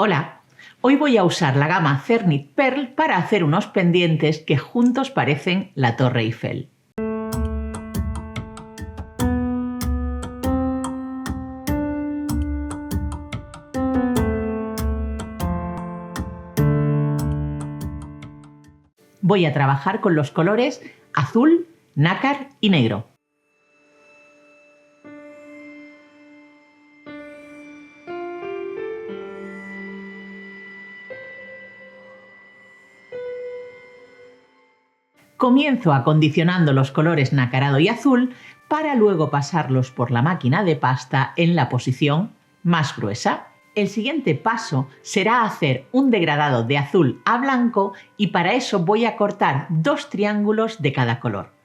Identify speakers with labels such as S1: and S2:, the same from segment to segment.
S1: Hola, hoy voy a usar la gama Cernit Pearl para hacer unos pendientes que juntos parecen la Torre Eiffel. Voy a trabajar con los colores azul, nácar y negro. Comienzo acondicionando los colores nacarado y azul para luego pasarlos por la máquina de pasta en la posición más gruesa. El siguiente paso será hacer un degradado de azul a blanco y para eso voy a cortar 2 triángulos de cada color.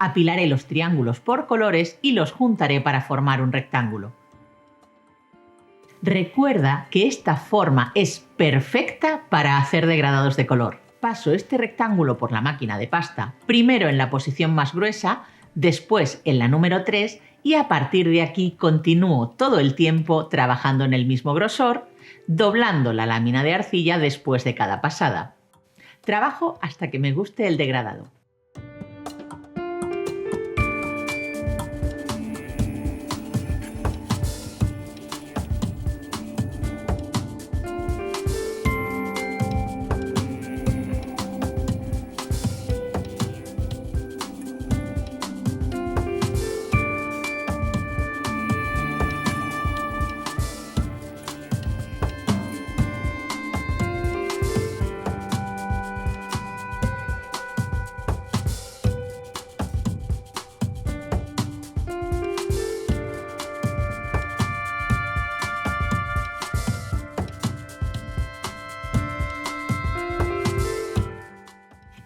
S1: Apilaré los triángulos por colores y los juntaré para formar un rectángulo. Recuerda que esta forma es perfecta para hacer degradados de color. Paso este rectángulo por la máquina de pasta, primero en la posición más gruesa, después en la número 3 y a partir de aquí continúo todo el tiempo trabajando en el mismo grosor, doblando la lámina de arcilla después de cada pasada. Trabajo hasta que me guste el degradado.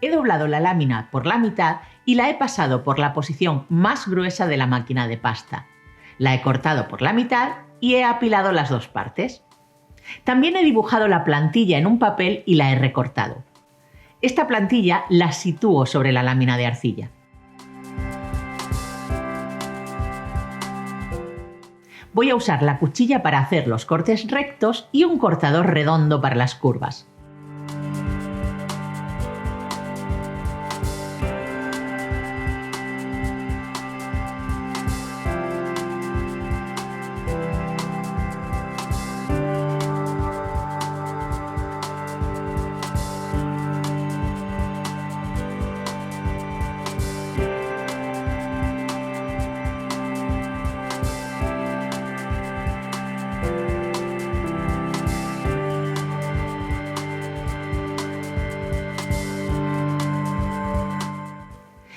S1: He doblado la lámina por la mitad y la he pasado por la posición más gruesa de la máquina de pasta. La he cortado por la mitad y he apilado las 2 partes. También he dibujado la plantilla en un papel y la he recortado. Esta plantilla la sitúo sobre la lámina de arcilla. Voy a usar la cuchilla para hacer los cortes rectos y un cortador redondo para las curvas.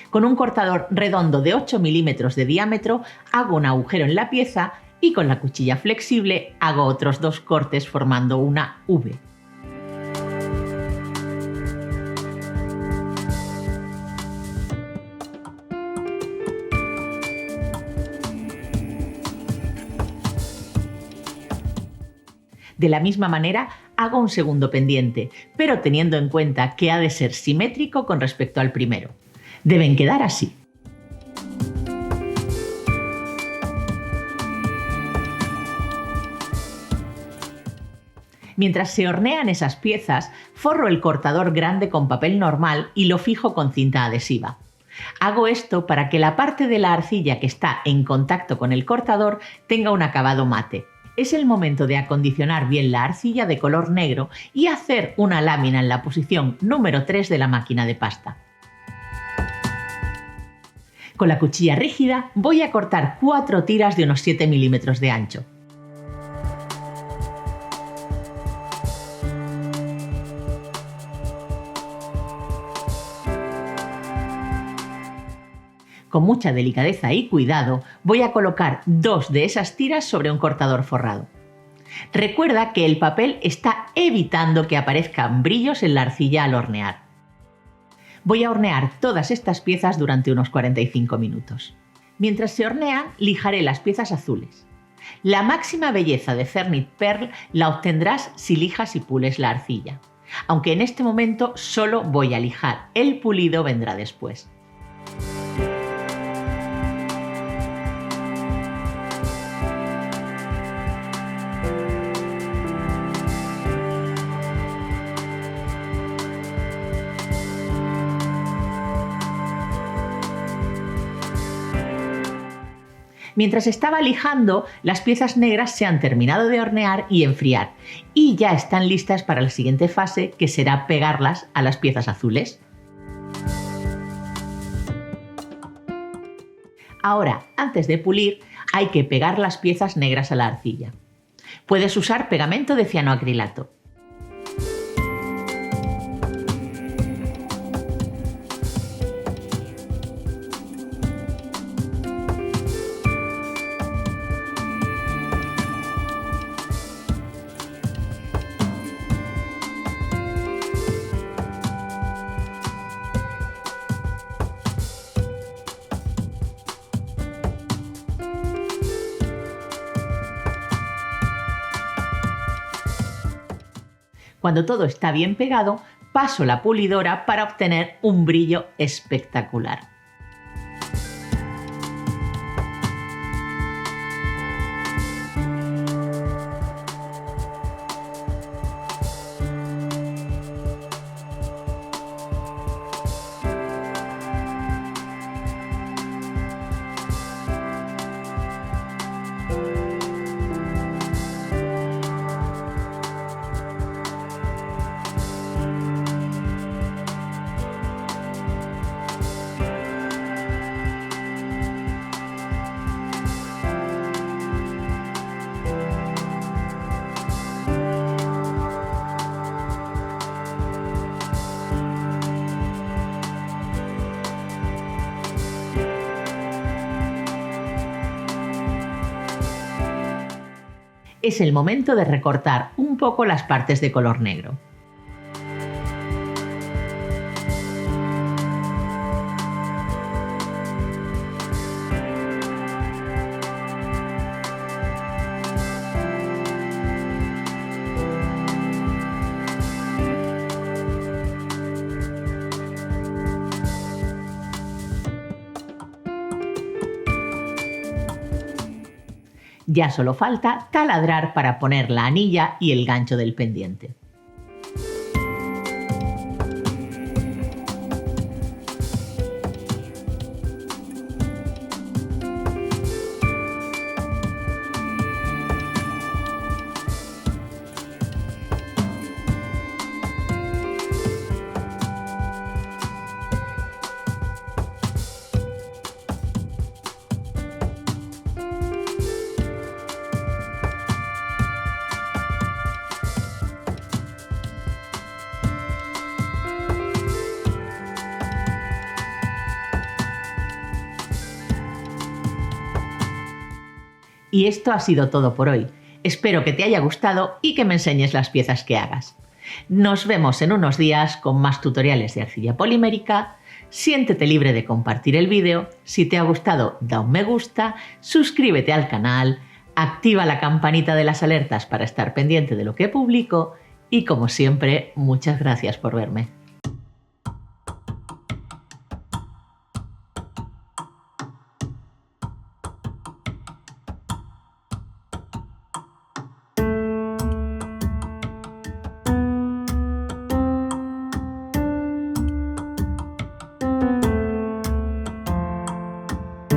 S1: Con un cortador redondo de 8 milímetros de diámetro hago un agujero en la pieza y con la cuchilla flexible hago otros 2 cortes formando una V. De la misma manera hago un segundo pendiente, pero teniendo en cuenta que ha de ser simétrico con respecto al primero. Deben quedar así. Mientras se hornean esas piezas, forro el cortador grande con papel normal y lo fijo con cinta adhesiva. Hago esto para que la parte de la arcilla que está en contacto con el cortador tenga un acabado mate. Es el momento de acondicionar bien la arcilla de color negro y hacer una lámina en la posición número 3 de la máquina de pasta. Con la cuchilla rígida voy a cortar 4 tiras de unos 7 milímetros de ancho. Con mucha delicadeza y cuidado voy a colocar 2 de esas tiras sobre un cortador forrado. Recuerda que el papel está evitando que aparezcan brillos en la arcilla al hornear. Voy a hornear todas estas piezas durante unos 45 minutos. Mientras se hornean, lijaré las piezas azules. La máxima belleza de Cernit Pearl la obtendrás si lijas y pules la arcilla, aunque en este momento solo voy a lijar, el pulido vendrá después. Mientras estaba lijando, las piezas negras se han terminado de hornear y enfriar y ya están listas para la siguiente fase, que será pegarlas a las piezas azules. Ahora, antes de pulir, hay que pegar las piezas negras a la arcilla. Puedes usar pegamento de cianoacrilato. Cuando todo está bien pegado, paso la pulidora para obtener un brillo espectacular. Es el momento de recortar un poco las partes de color negro. Ya solo falta taladrar para poner la anilla y el gancho del pendiente. Y esto ha sido todo por hoy. Espero que te haya gustado y que me enseñes las piezas que hagas. Nos vemos en unos días con más tutoriales de arcilla polimérica. Siéntete libre de compartir el vídeo. Si te ha gustado, da un me gusta, suscríbete al canal, activa la campanita de las alertas para estar pendiente de lo que publico y, como siempre, muchas gracias por verme.